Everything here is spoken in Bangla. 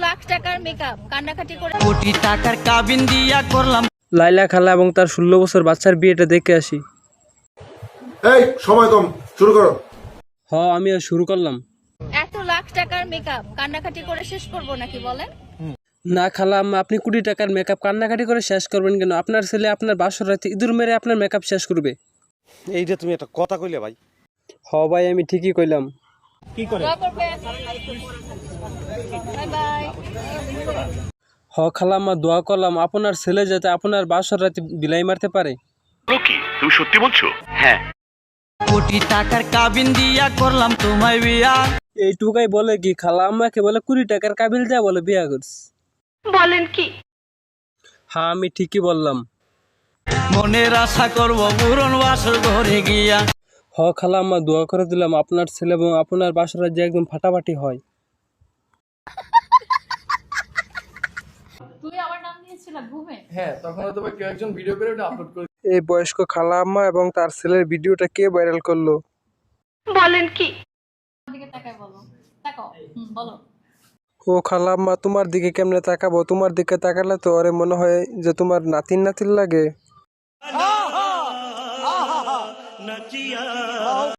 লাখ টাকার মেকআপ কান্নাকাটি করে কোটি টাকার কাবিন দিয়া করলাম। লাইলা খালা এবং তার 16 বছর বাচ্চার বিয়েটা দেখে আসি। এই সময় কম, শুরু করো। আমিও শুরু করলাম। এত লাখ টাকার মেকআপ কান্নাকাটি করে শেষ করব নাকি বলেন? না খালা আম্মা, আপনি কোটি টাকার মেকআপ কান্নাকাটি করে শেষ করবেন কেন? আপনার ছেলে আপনার বাসর রাতে ইঁদুর মেরে আপনার মেকআপ শেষ করবে। এইটা তুমি একটা কথা কইলে ভাই। ভাই আমি ঠিকই কইলাম। দোয়া করবেন। Bye bye. খালা আম্মা, দোয়া করলাম আপনার ছেলে যাতে আপনার বাসর রাতে বিলাই মারতে পারে। কি তুমি সত্যি বলছো? হ্যাঁ। কোটি টাকার কাবিন দিয়া করলাম তোমায় বিয়া। এইটুকাই বলে কি খালা আম্মাকে বলে 20 টাকার কাবিল দেয়া বলে বিয়া করছে। বলেন কি? আমি ঠিকই বললাম। মনের আশা করব পূরণ বাসর ঘরে গিয়া। খালা আম্মা, দোয়া করে দিলাম আপনার ছেলে এবং আপনার বাসর রাত যে একদম ফাটাফাটি হয়। তুই আমার নাম দিয়েছিস ঘুমে? তখন হয়তো কেউ একজন ভিডিও করে ওটা আপলোড করে। এই বয়স্ক খালা আম্মা এবং তার ছেলের ভিডিওটা কে ভাইরাল করলো? বলেন কি? দিকে তাকায় বলো। তাকাও। বলো। খালা আম্মা, তোমার দিকে কেমনে তাকাবো? তোমার দিকে তাকালে তো ওরে মনে হয় যে তোমার নাতিন লাগে।